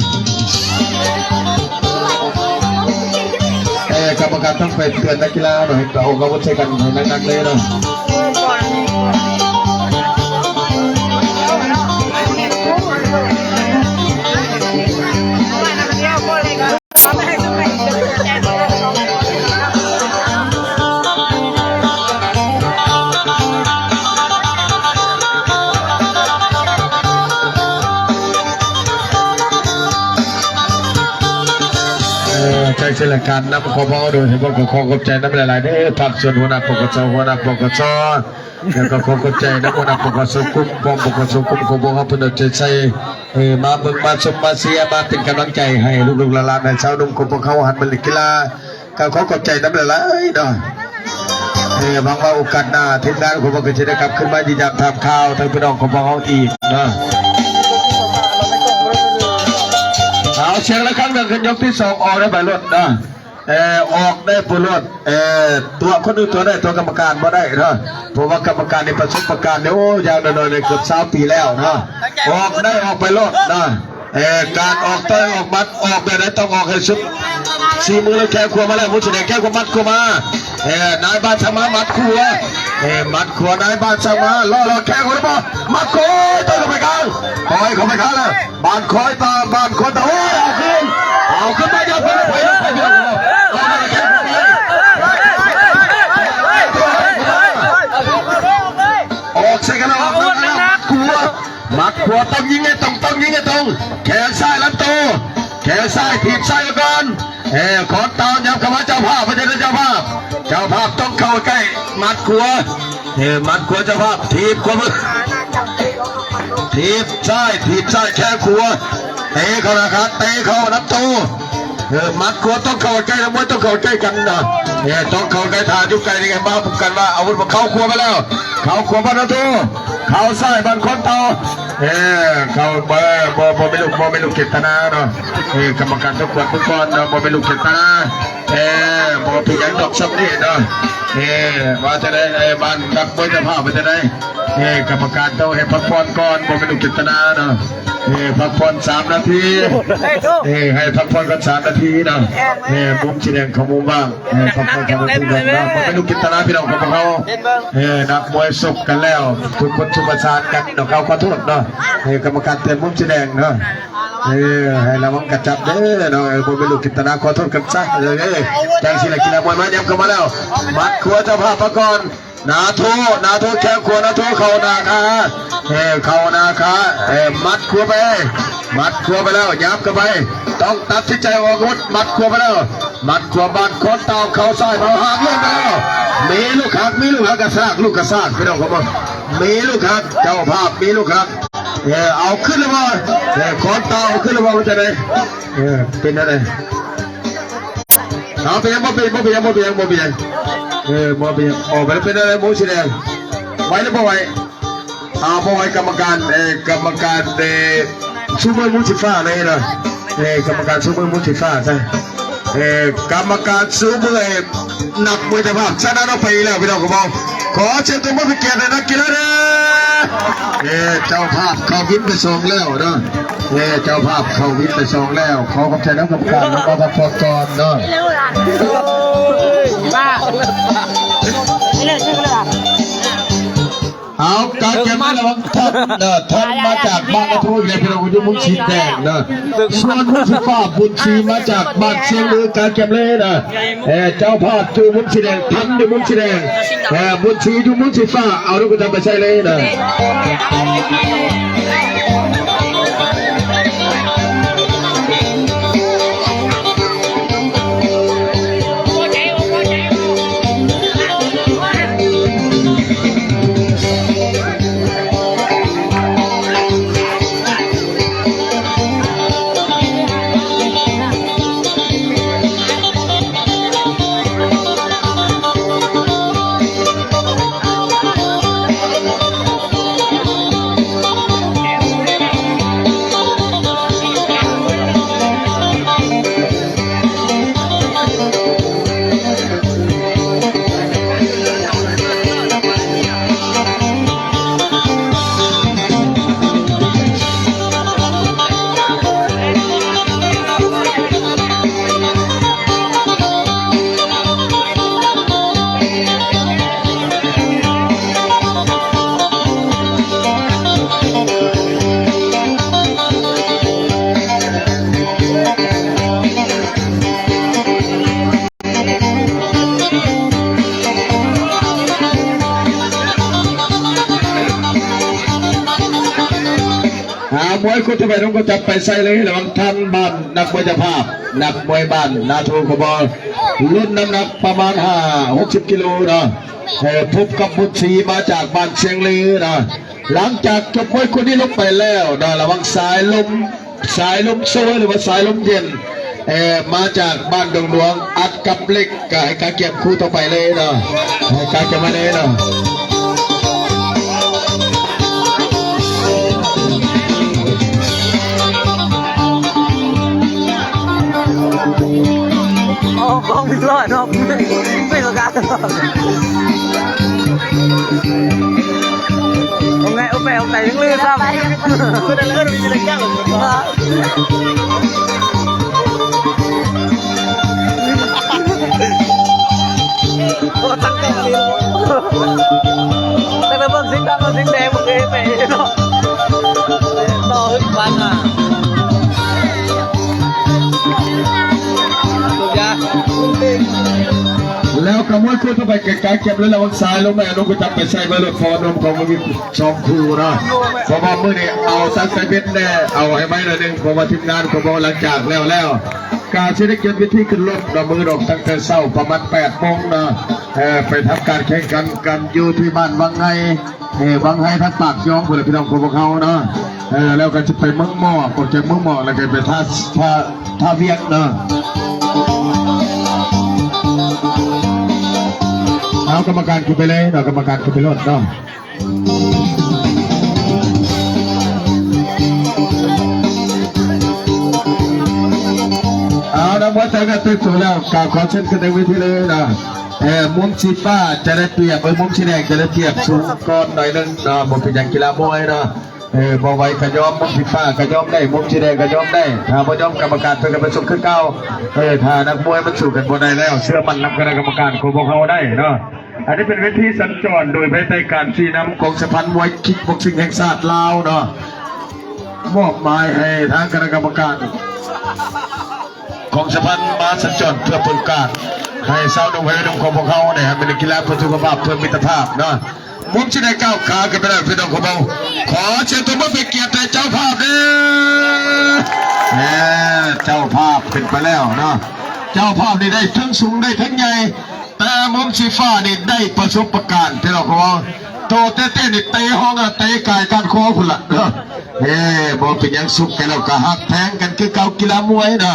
กรรมการต้องไปเตือนนักกีฬาหน่อยเอาอาวุธใช้กันหนักๆเลยนะใจเสียการนับขอพ่อโดยเฉพาะขอขอบใจนับหลายๆนี่ภาคส่วนหัวหน้าปกครองแล้วก็ขอขอบใจนับหัวหน้าปกครองกุ้มปองปกครองกุ้มขบวนเขาเป็นใจใส่มาเบิ่งมาชมมาเสียมาเป็นกำลังใจให้ลูกๆหลานๆในชาวนุ่มของพวกเขาหันมาเล่นกีฬาก็ขอขอบใจนับหลายๆเนาะบางว่าโอกาสหน้าทีมงานของพวกเขาจะได้กลับขึ้นมาดีจากทำข่าวทางพี่น้องของพวกเขาอีกนะเอาเชียงละครั้งหนึ่งขึ้นยกที่สองออกได้ใบรถนะออกได้ปุรถตัวคนอื่นตัวได้ตัวกรรมการมาได้นะเพราะว่ากรรมการในประสบการณ์เนี่ยโอ้ยาวหน่อยเลยเกือบ3 ปีแล้วนะออกได้ออกไปรถนะการออกเตยออกมัดออกแบบไหนต้องออกให้สุด4 มือเลยแค่ขวามาแล้วมุสลิมแค่ขวามัดขวามานายบ้านสมามัดขวามัดขวานายบ้านสมาล่อแค่ขวาหรือเปล่ามัดโค้ยตัวเข้าไปกลางคอยเข้าไปกลางเลยบ้านคอยตาบ้านคอยตาโอ้ยเอาขึ้นมาอย่าไปออกใส่กันแล้วมัดขวาต้องยิงให้ตรงแขนซ้ายลำตัวแขนซ้ายถีบซ้ายก่อนขอตอนย้ำคำว่าเจ้าภาพไม่ใช่เจ้าภาพต้องเข้าใกล้มัดขวามัดขวาเจ้าภาพถีบขวาถีบซ้ายแขนขวาเตะเข้านะครับเตะเข้านับตัวมัดขวาต้องเข้าใกล้แล้วมวยต้องเข้าใกล้กันนะต้องเข้าใกล้ทางยุบไกลยังไงบ้างผมกันว่าอาวุธมาเข้าขวาไปแล้วเข้าขวาบ้านนับตัวเข้าซ้ายบ้านคนต่อเข้าบอไม่ลูกเกตนาเนาะกรรมการทุกคนเนาะบอไม่ลูกเกตนาบอพี่ยังดอกซับนี่เนาะว่าจะได้บ้านนักมวยจะพาไปจะได้กรรมการต้องให้พักผ่อนก่อนบอไม่ลูกเกตนาเนาะพักผ่อน3 นาทีให้พักผ่อนกัน3 นาทีเนาะมุมสีแดงของมุมบ้างพักผ่อน3 นาทีเนาะบอไม่ลูกเกตนาพี่น้องของเขานักมวยสุกกันแล้วทุกคนทุกประสานกันเนาะเขาขอโทษเนาะกรรมการเตือนมุมสีแดงเนาะให้ระวังกระจับเด้อเนาะผมไม่รู้กิตนาขอโทษกันซะเลยแจ้งศิลกีฬามวยมาย้ำเข้ามาแล้วมัดขวาเจ้าภาพประกรณ์นาโทแข้งขวานาโทเข่านาคามัดขวาไปแล้วย้ำเข้าไปต้องตัดสินใจออกอาวุธมัดขวาไปแล้วมัดขวาบ้านคนเต่าเข่าซ้ายมาหางลงไปแล้วมีลูกหักกระซากพี่น้องครับมีลูกหักเจ้าภาพมีลูกหักเอาขึ้นเลยว่าคอนเต่าขึ้นเลยว่ามันจะได้เป็นอะไรเอาไปยังบ่เบียงออกไปแล้วเป็นอะไรมูสีแดงไว้หรือไม่ไว้บ่ไว้กรรมการซูเปอร์มูสิฟ้าเลยนะกรรมการซูเปอร์มูสิฟ้าใช่กรรมการซูเปอร์หนักมวยแต่ภาพชนะเราไปแล้วพี่น้องครับขอเชิญตัวผู้เกียรตินักกีฬาเจ้าภาพเขาวินไป2 แล้วเนาะเจ้าภาพเขาวินไป2 แล้วขอขอบใจนักกรรมการแล้วก็พักผ่อนก่อนเนาะ เอาการเก็บไว้ระวังท่านท่านมาจากบ้านกระทู้ในพี่น้องอยู่มุ้งชีแดงนะส่วนมุ้งชีฟ้าบุญชีมาจากบ้านเชียงลือการเก็บเลยนะเจ้าภาพอยู่มุ้งชีแดงท่านอยู่มุ้งชีแดงบุญชีอยู่มุ้งชีฟ้าเอาลูกจะไปใช้เลยนะมวยคุณทำไมต้องก็จับไปใส่เลยระวังท่านบ้านนักมวยเจ้าภาพนักมวยบ้านนาทูกบอลรุ่นน้ำหนักประมาณ60 กิโลนะพบกับบุตรศรีมาจากบ้านเชียงลือนะหลังจากจบมวยคนนี้ลงไปแล้วนะระวังสายลมโซ่หรือว่าสายลมเย็นมาจากบ้านดงหลวงอัดกับเล็กการเก็บคู่ต่อไปเลยนะการเก็บมาเลยนะkhông biết lo nóไม่ประกาศông nghe ông này đứng lên sao tôi đang lỡ rồi đánh chắc rồi tăng cái gì đây là vâng dính đen một cái mẹ nó to hết ban àแล้วกระมวยคู่เข้าไปไกลๆเก็บแล้วเราสายลงไปอนุก็จับไปใส่ไว้รถฟอร์ดมของมันสองคู่นะเพราะว่าเมื่อนี้เอาสักใส่เบ็ดแน่เอาให้ไหมละหนึ่งเพราะว่าทีมงานของเราหลังจากแล้วการเช็คเก็บวิธีขึ้นรถเรามือดอกตั้งแต่เช้าประมาณ8 โมงนะไปทำการแข่งขันกันอยู่ที่บ้านวังไห้ทักปากย้องเพื่อพี่น้องของพวกเขานะแล้วก็จะไปเมืองหม้อกดจากเมืองหม้อแล้วก็ไปท่าเวียงนะเอากรรมการขึ้นไปเลยเนาะกรรมการขึ้นไปรถเนาะเอานักมวยไทยก็ตื่นตัวแล้วกล่าวขอเชิญขึ้นในเวทีเลยนะมุมชีฟ้าจะได้เปรียบมุมชีแดงจะได้เปรียบสูงก้อนหน่อยนึงนะผมเป็นอย่างกีฬามวยนะบอไว้กระยอมมุมชีฟ้ากระยอมได้มุมชีแดงกระยอมได้ถ้าบ่ยอมกรรมการเพื่อกันไปส่งขึ้นเก้าถ้านักมวยมันสู้กันบ่ได้แล้วเชื่อมันนำคณะกรรมการของพวกเขาได้เนาะอันนี้เป็นเวทีสัญจรโดยภายใต้การชี้นำของสภามวยคิกบ็อกซิ่งแห่งชาติลาวเนาะมอบหมายให้ทางคณะกรรมการของสภามาสัญจรเพื่อผลการให้สาวดงไว้ดงของพวกเขาเนี่ยเป็นกีฬาเพื่อสุขภาพเพื่อมิตรภาพเนาะมุมที่ได้ก้าวขากันไปได้พี่น้องของเราขอเชิญตัวมาเป็นเกียรติเจ้าภาพเด้อเจ้าภาพเป็นไปแล้วเนาะเจ้าภาพนี่ได้ทั้งสูงได้ทั้งใหญ่แต่มุมสีฟ้านี่ได้ประสบการณ์ที่เราบอกโตเต้นี่เตะห้องเตะกายการคอคุณละบอกเป็นยังสุขกันแล้วก็หักแทงกันคือเก่ากีฬามวยนะ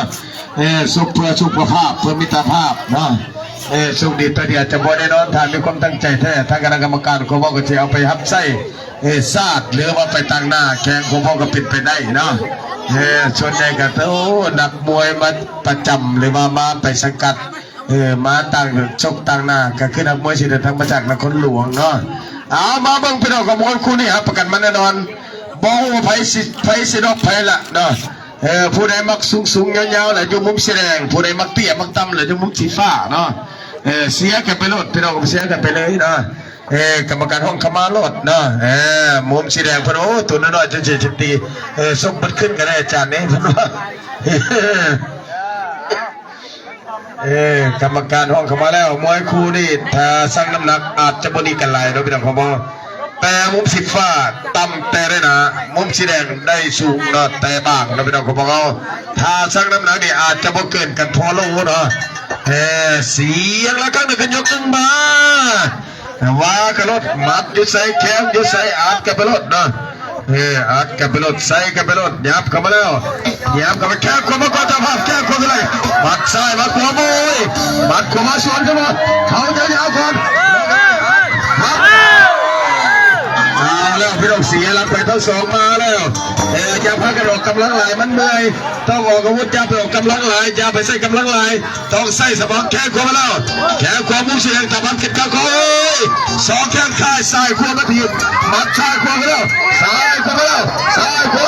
สุขเพื่อสุขภาพเพื่อมิตรภาพนะสุขดีตัวเดียวจะบ่แน่นอนทางมีความตั้งใจแท้ทางคณะกรรมการของพ่อก็จะเอาไปฮับไส้ซาดหรือว่าไปตั้งหน้าแข่งของพ่อก็ปิดไปได้เนาะส่วนใหญ่ก็โอ้นักมวยมาประจำหรือมาไปสังกัดมาตั้งชกตั้งหน้าก็คือนักมวยสิเดินทางมาจากนครหลวงเนาะเอามาเบิ่งพี่น้องกับมวยคู่นี้ครับประกันมันแน่นอนบ่ว่าไผสิดอกไผละเนาะผู้ใดมักสูงยาวๆแหละอยู่มุมสีแดงผู้ใดมักเตี้ยมักต่ำแหละอยู่มุมสีฟ้าเนาะ เสียกันไปโลดพี่น้องเสียกันไปเลยนะกรรมการห้องขมาโลดนะมุมสีแดงพนโอ้ตัวน้อยๆจะเจ็บตีส่งบัดขึ้นกันได้อาจารย์นี่พนว่ากรรมการห้องเข้ามาแล้วมวยคู่นี่ถ้าสร้างน้ำหนักอาจจะบดีกันหลายเราพี่น้องครับแต่มุมสีฟ้าต่ำแต่ได้นะมุมสีแดงได้สูงนะแต่บางเราพี่น้องครับถ้าสร้างน้ำหนักนี่อาจจะบ่เกินกันทั่วโลกนะเสียงละครั้งหนึ่งกันยกขึ้นมาว่ากระโดดมัดยุดใส่แข้งยุดใส่อาดกับไปรถนะอาดกับไปรถใส่กับไปรถยับเข้ามาแล้วยับเข้ามาแข้งขวามาก่อนจะภาพแข้งขวาอะไรมัดซ้ายมัดขวาโวยมัดขวามาสวนกันมาเขาจะยาวก่อนเอาแล้วพี่น้องเสียหลักไปทั้งสองมาแล้วอย่าพักกระโดดกำลังไหลมันเมื่อยต้องออกอาวุธอย่าไปออกกำลังไหลอย่าไปใส่กำลังไหลต้องใส่สมองแข้งขวามาแล้วแข้งขวามุ่งเสียงตะบันเก็บกระโค้ยสองแข้งข้ายซ้ายขวามาทีมัดซ้ายขวาไปแล้วซ้ายขวาไปแล้วซ้ายขว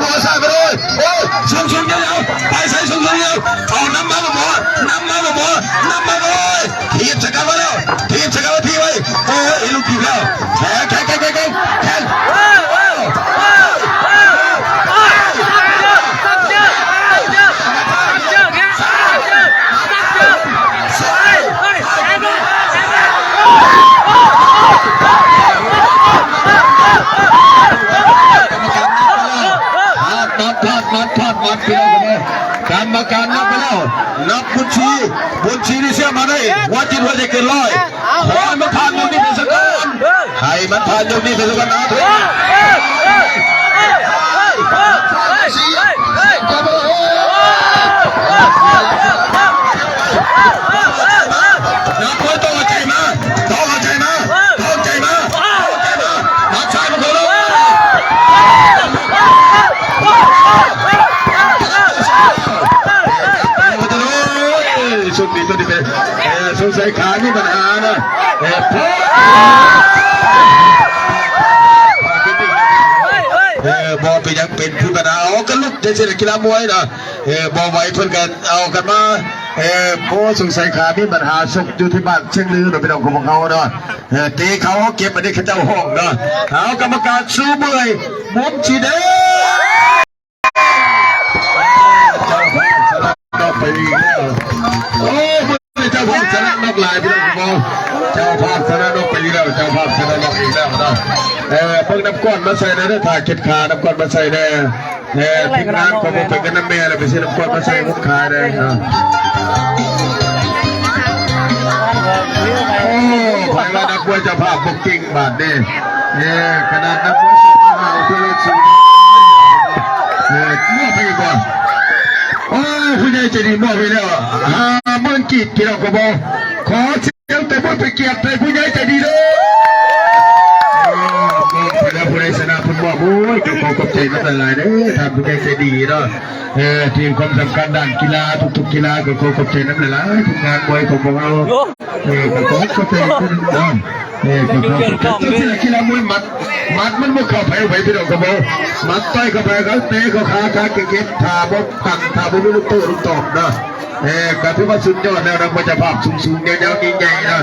าซ้ายไปเลยโอ้ยสูงยาวไปใส่สูงยาวเอาน้ำมาหมอน้ำมาเลยทีบจักรมาแล้วทีบจักรมาทีไว้โอ้ยลูกทีแล้วแข้งมัดพี่น้องกันเลยกรรมการนับไปแล้วนับบุญชีนี่เชื่อมาได้ว่าจิตว่าจะเกินร้อยขอให้มันผ่านยกนี้เป็นสักการให้มันผ่านยกนี้เป็นสักการนะทุกนับไว้ต้องเอาใจมานับชายมาคนละสุดที่ตัวนี้เป็นสงสัยขานี่ปัญหานะบอไปยังเป็นผู้ปัญหาเอากันลุกในเศรษฐกิจมวยนะบอไว้เพื่อนกันเอากันมาโอ้สงสัยขานี่ปัญหาสุกอยู่ที่บ้านเชียงลือเราไปเอาของเขาเนาะตีเขาเก็บไปได้ข้าเจ้าห้องเนาะเอากรรมการสู้เมื่อยมุมชีเด้ไปอีกแล้วโอ้ยเจ้าภาพชนะนกลายไปแล้วคุณหมอเจ้าภาพชนะนกไปอีกแล้วเจ้าภาพชนะนกอีกแล้วนะเพิ่งน้ำก้อนมาใส่ในได้ถ่ายเก็ดขาน้ำก้อนมาใส่ในทีมงานผมเป็นกันน้ำเมียเลยไปซื้อน้ำก้อนมาใส่มุกขาเลยนะโอ้ภายในนักมวยเจ้าภาพบุกกิ้งบาดเนี่ยขนาดนักมวยเอาเพื่อเลยสูงเมื่อไปก่อนโอ้ผู้ใหญ่ใจดีมากไปแล้ว50,000 กีบพี่น้องกบขอเสียงแต่ว่าไปเกียรติผู้ใหญ่ใจดีเลยไปแล้วผู้ใดชนะผู้บอกโอ้ยขอบใจไม่เป็นไรเด้อทำผู้ใหญ่ใจดีเนาะทีมความสำคัญด้านกีฬาทุกๆกีฬาก็ขอบใจน้ำหลายทุกงานมวยของพวกเราก็ขอบใจทุกท่านก็ขอบใจกีฬามวยมัดมันไม่เข้าไปพี่น้องกบมัดต่อยเข้าไปเขาเตะเขาขาเก็บทาบตั้งทาบไม่รู้ตัวรู้ตอบนะก็ถือว่าสุดยอดแล้วนะมันจะภาพสูงๆยาวๆใหญ่ๆนะ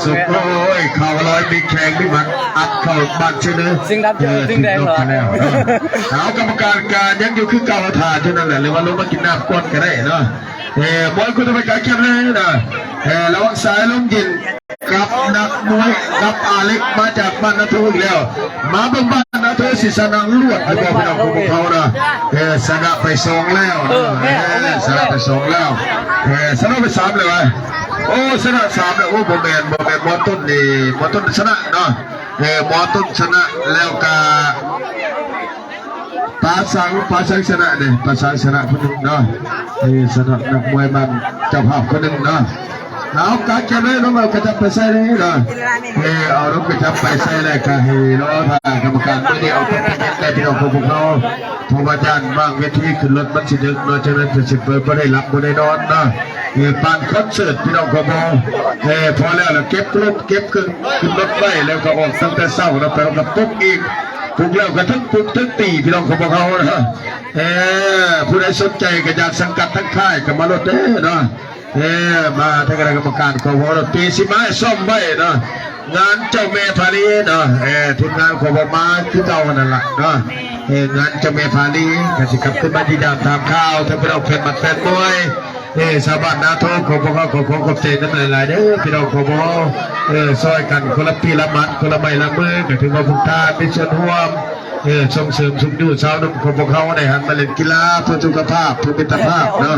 สุดโอ้ยเข่าลอยมีแข่งมีมันอัดเข่าบัดเชนสิ่งดำเจอสิ่งแดงเหรอเอากรรมการการยังอยู่คือเก่าถ่านเท่านั้นแหละหรือว่าลงมากินน้ำก้นก็ได้เนาะมวยคุณจะไปการเข้มเลยนะระวังสายลมยินกับนักมวยกับอาเล็กมาจากบ้านนาทูอีกแล้วมาเบิ่งบ้านนาทูสิสนังลวดให้บอกพี่น้องของเขานะสนะไป2แล้วสนะไป2แล้วสนะไป3เลยวะโอ้ชนะ3แล้วโอ้โมเมนต์มอต้นนี่มอต้นชนะเนาะมอต้นชนะแล้วก็ปาสังชนะเนี่ยปาสังชนะคนหนึ่งเนาะชนะนักมวยมันเจ้าภาพคนหนึ่งเนาะเอาการเก็บเลยน้องเรากระจับไปใส่เลยนะเอาน้องกระจับไปใส่เลยค่ะเฮ้ยน้องท่ากรรมการไม่ได้เอาตัวเป็นแต่พี่น้องของพวกเราทวารจานบ้างเวทีขึ้นรถบัสดึกเนาะฉะนั้นจะสิบเปิดไม่ได้หลับไม่ได้นอนนะปานคอนเสิร์ตพี่น้องของเราพอแล้วเก็บรถเก็บขึ้นรถไปแล้วก็ออกตั้งแต่เช้าแล้วไปเอากระปุกอีกปลุกแล้วก็ทั้งปลุกทั้งตีพี่น้องของพวกเรานะผู้ใดสนใจก็อยากสังกัดทั้งค่ายก็มาลดเด้อเนาะ มาทางคณะกรรมการของวรปีสิมาซ่อมไว้เนาะงานเจ้าแม่พาลีเนาะทีมงานของผมมาคือเก่านั่นแหละเนาะงานเจ้าแม่พาลีกสิกับขึ้นมาที่ดามทำข้าวถ้าพี่น้องเป็นมัดแฟนมวยชาวบ้านนาทงของพวกเขาของขอบใจกันหลายๆเด้อพี่น้องของผมซอยกันคนละปีละมัดคนละใบละมือก็ถือว่าพุทธาเป็นส่วนร่วมส่งเสริมสุขดูชาวนุ่มของพวกเขาในหันมาเล่นกีฬาเพื่อสุขภาพเพื่อเป็นตภาพเนาะ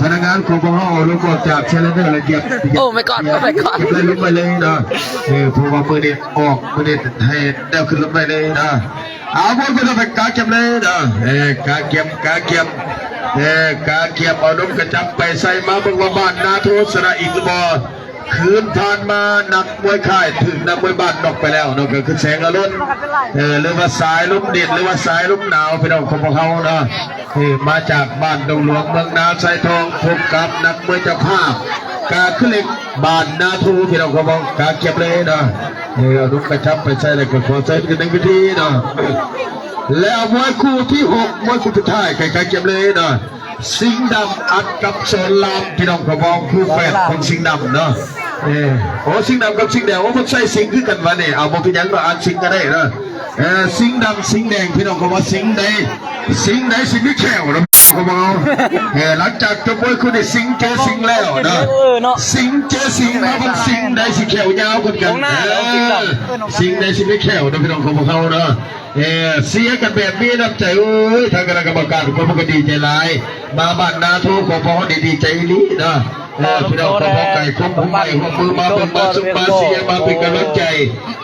พนักงานของพวกเขาลูกออกจากเชลเลอร์ละเอียด โอ้ไม่ก่อนไม่ก่อน เก็บเลยลงไปเลยเนาะเพราะว่ามือเด็ดออกมือเด็ดให้เดวขึ้นลงไปเลยนะเอาพวกคุณต้องไปกาเก็บเลยนะกาเก็บกาเก็บเอานุ่มกระจับไปใส่มาบนบ้านนาโทสระอีกบ่คืนผ่านมานักมวยค่ายถึงนักมวยบ้านนอกไปแล้วเนาะก็คือแสงอรุณหรือว่าสายลุ่มเด็ดหรือว่าสายลุ่มหนาวพี่น้องของพวกเขาเนาะมาจากบ้านดงหลวงเมืองนาไซทองพบกับนักมวยเจ้าภาพกาขึ้นเล็กบ้านนาทูพี่น้องของพวกกาเก็บเลยเนาะเอานุ่มกระจับไปใส่เลยก็ขอใส่กันในวิธีเนาะแล้วมวยคู่ที่6มวยคู่สุดท้ายใครเก็บเลยเนาะสิงห์ดำอัดกับโซนลามพี่น้องกระบอกคู่แฝดของสิงห์ดำเนาะโอ้สิงห์ดำกับสิงห์แดงว่ามันใช่สิงห์คือกันวะเนี่ยเอาบอกพี่ยังมาอัดสิงห์ก็ได้เนาะสิงห์ดำสิงห์แดงพี่น้องกระบอกสิงห์ใดสิงห์ไม่แข็งนะกระบอกหลังจากจบมวยคู่นี้สิงห์เจอสิงห์แล้วเนาะสิงห์เจอสิงห์มาเป็นสิงห์ใดสิแขวยาวกันสิงห์ใดสิไม่แข็งนะพี่น้องกระบอกเขาเนาะเสียกันแบบนี้น้ำใจทางคณะกรรมการทุกคนก็ดีใจหลายมาบ้านนาทูของพ่อดีใจลีนะพี่น้องของพ่อไก่คุ้มผมใหม่หัวมือมาเป็นมาสุมาเสียมาเป็นกำลังใจ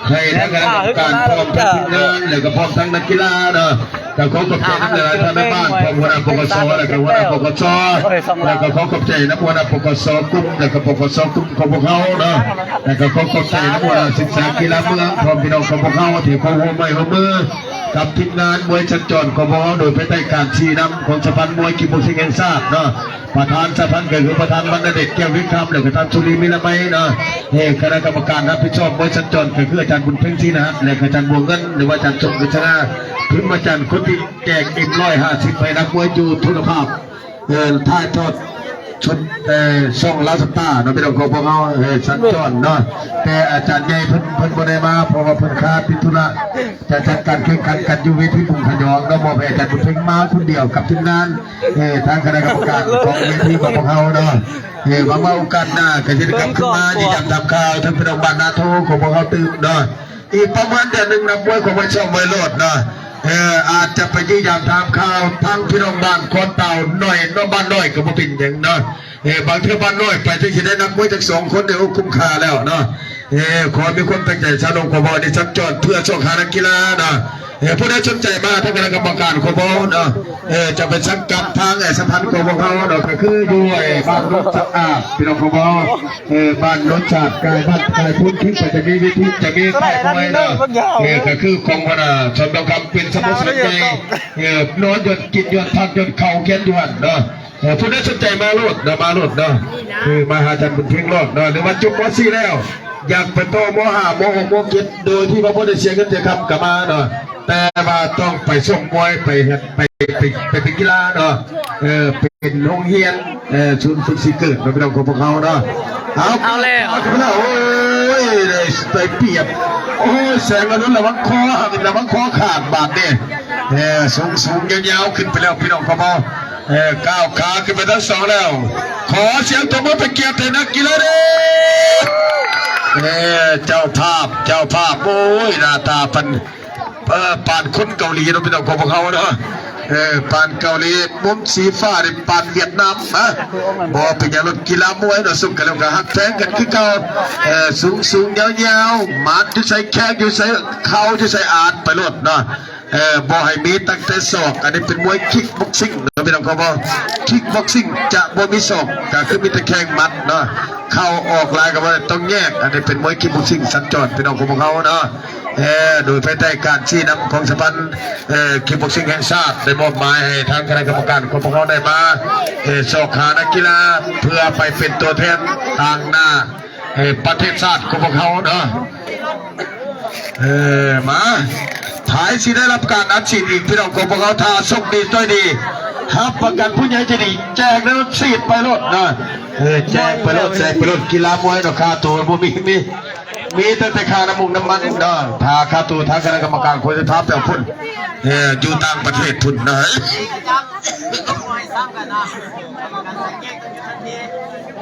ให้ทางคณะกรรมการพร้อมทั้งทีมงานและก็พร้อมทั้งนักกีฬานะแต่ขอขอบใจนักกีฬาท่านในบ้านพร้อมหัวหน้าปกสและก็หัวหน้าปกสแล้วก็ขอขอบใจนักหัวหน้าปกสกุ้มและก็ปกสกุ้มของพวกเขานะแล้วก็ขอขอบใจนักหัวหน้าศึกษากีฬาเมืองพร้อมพี่น้องของพวกเขาที่เขาหัวใหม่หัวมือกับทีมงานมวยชัดจรของพวกเขาโดยภายใต้การชี้นำของสภามวยกีฬาสิงห์แห่งชาตินะประธานสภาก็คือประธานบรรณเดชแก้ววิคำและประธานสุริมิลไมนะคณะกรรมการรับผิดชอบมวยชัดจรก็คืออาจารย์บุญเพ่งศรีนะและอาจารย์บัวเงินหรือว่าอาจารย์ชมกฤษณาถึงอาจารย์คนที่แจกอิ่ม150ไปนักมวยอยู่ทุนภาพถ่ายทอดชุดช่องลาสตาร์เนาะเป็นของพวกเขาชัดจรเนาะแต่อาจารย์ใหญ่เพิ่นบ่ได้มาเพราะว่าเพิ่นขาดติดธุระจะจัดการแข่งขันกันอยู่เวทีปุ่งขยองแล้วมอบให้อาจารย์บุญเพ่งมาคนเดียวกับทีมงานทางคณะกรรมการของเวทีของพวกเขาเนาะหวังว่าโอกาสหน้าก็จะได้กลับขึ้นมาที่จำทำข่าวท่านพี่น้องบ้านนาโทของพวกเขาตื่นเนาะอีกประมาณเดือนหนึ่งนักมวยของมวยช่องมวยโลดเนาะอาจจะไปยี่ยามทำข่าวทั้งพี่น้องบ้านคนเต่าหน่อยน้องบ้านน้อยก็มาเป็นอย่างเนาะบางทีบ้านน้อยไปที่จะได้นักมวยจาก2 คนเดียวคุ้มค่าแล้วเนาะขอมีคนตั้งใจชาลงขบวนในชักจอดเพื่อช่องหานักกีฬาเนาะผู้ใดสนใจมาทางคณะกรรมการขบวนเนาะจะเป็นสังกัดทางสัมพันธ์ของเขาเนาะก็คือด้วยบ้านรถสะอาดพี่น้องขบวนบ้านรถจัดกายบ้านกายพื้นที่จะมีวิธีจะมีใครคอยเนาะก็คือของวนาชนดอกคำเป็นสมุทรสาครนอนยนกินยนทักยนเข่าเขียนยนเนาะผู้ใดสนใจมาโลดเนาะมาโลดเนาะคือมาหาอาจารย์บุญเพ่งโลดเนาะหรือว่าจุกมอซี่แล้วอยากเป็นโตม.5 ม.6 ม.7โดยที่พระพุทธเจ้าก็จะขับกลับมาเนาะแต่ว่าต้องไปส่งมวยไปเป็นกีฬาเนาะเป็นโรงเรียนศูนย์ฝึกศิลป์เกิดเราเป็นของพวกเขาเนาะเอาเลยโอ้ยได้เปรียบโอ้ยแสงอรุณระวังคอขาดบาดเนี่ยสูงยาวๆขึ้นไปแล้วพี่น้องพอก้าวขาขึ้นไปทั้ง2แล้วขอเสียงตบมือเป็นเกียรตินักกีฬาเด้เจ้าภาพโอ้ยหน้าตาปานคนเกาหลีเราเป็นของพวกเขาเนาะปานเกาหลีมุมสีฟ้าในปานเวียดนามนะบอกเป็นอย่างรถกีฬามวยเราสุ่มกันแล้วก็ฮักแทงกันคือเก่าสูงยาวๆมัดอยู่ใส่แข้งอยู่ใส่เข่าอยู่ใส่อาดไปรถเนาะบอกให้มีตั้งแต่ศอกอันนี้เป็นมวยคิกบ็อกซิ่งเราเป็นของเขาคิกบ็อกซิ่งจะบ่มีศอกก็คือมีแต่แข้งมัดเนาะเข้าออกลายกันว่าต้องแยกอันนี้เป็นมวยคิกบ็อกซิ่งสัญจรเป็นของพวกเขาเนาะโดยภายใต้การชี้นำของสภาคิกบ็อกซิ่งแห่งชาติได้มอบหมายให้ทางคณะกรรมการของพวกเขาได้มาสอกหานักกีฬาเพื่อไปเป็นตัวแทนทางหน้าประเทศชาติของพวกเขาเนาะมาถ่ายสิได้รับการอัดฉีดอีกพี่น้องของพวกเขาท่าส่งดีต้อยดี ครับประกันผู้ใหญ่จะดีแจกแล้วซีดไปรถนะแจกไปรถแจกไปรถกีฬามวยเนาะค่าตัวมีตั้งแต่ค่าน้ำมันเนาะถ้าค่าตัวทางคณะกรรมการควรจะทับแต่พุ่นอยู่ต่างประเทศพุ่นนะ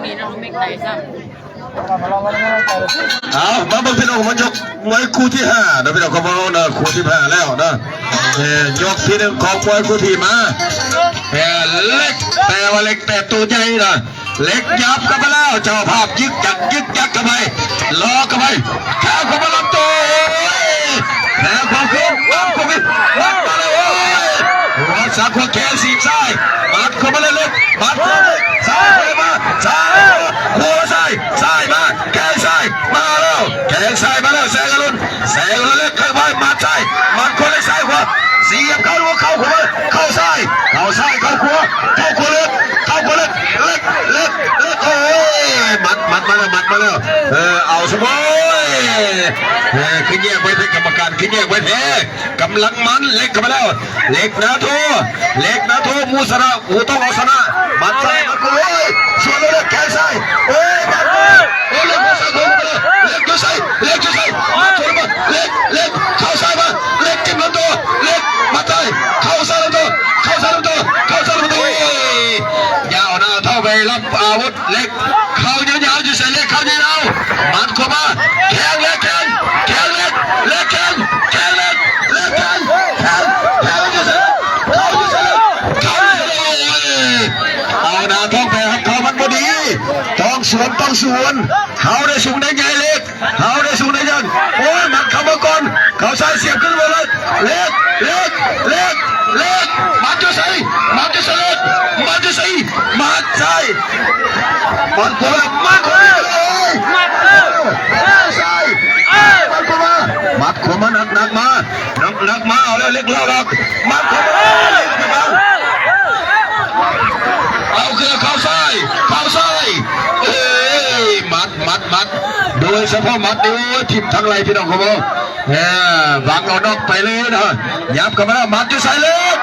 มีน้ำไม่ไก่ซ้ำ เอามาเป็นพี่น้องมายกมวยคู่ที่ห้านะพี่น้องขบวนนะคู่ที่ห้าแล้วนะยกที่หนึ่งของมวยคู่ที่มาเล็กแต่ว่าเล็กแต่ตัวใหญ่นะเล็กยับกันไปแล้วเจ้าภาพยึกยักกันไปล้อกันไปแข้งเข้ามาลำตัวแข้งเข้าขึ้นวัดเข้าไปวัดมาเลยโอ้ยหัวสักหัวแขนสีซ้ายมัดเข้ามาเลยลูกมัดเข้าเลยซ้ายไปมาซ้ายหัวซ้ายมาแขนซ้ายมาแล้วแขนซ้ายมาแล้วแซงกันลุ้นเล็กเข้าไปมัดซ้ายมัดคนเลยซ้ายขวาเสียบเข้าหัวเข้าขวาเข้าซ้ายเข้าขวาเล็กโอ้ยมัดมาแล้วเอาสมบูขึ้นแยกไว้ที่กรรมการขึ้นแยกไว้เทกำลังมันเล็กกันไปแล้วเล็กนาโทมูสระอูต้องเอาชนะมัดซ้ายมัดขวาส่วนเล็กแขนซ้ายโอ้ยมัดเล็กซ้ายขวาเล็กอยู่ซ้ายมัดชนมาเล็กเข้าซ้ายมาเล็กจิ้มลำตัวเล็กมัดซ้ายเข้าซ้ายลำตัวยาวหน้าเท่าไปรับอาวุธเล็กเข้ายาวอยู่เส้นเล็กเข้ายาวมัดเข้ามาแข็งเล็กอยู่เส้นเอาหน้าท้องไปครับเขามันพอดีต้องสวนเขาได้สูงได้ใหญ่เล็กเขาได้สูงได้ยังโอ้ยมัดเข้ามาก่อนเขาใส่เสียบขึ้นมาเลยเล็กมัดจะใส่มัดใส่มัดขวาหนักมาเอาแล้วเล็กเล่าหรอกมัดขวาเอาคือเข้าซ้ายมัดโดยเฉพาะมัดดูทิมทั้งไรพี่น้องเขาบอกบังเอานอกไปเลยนะยับกันมาแล้วมัดจะใส่เล็ก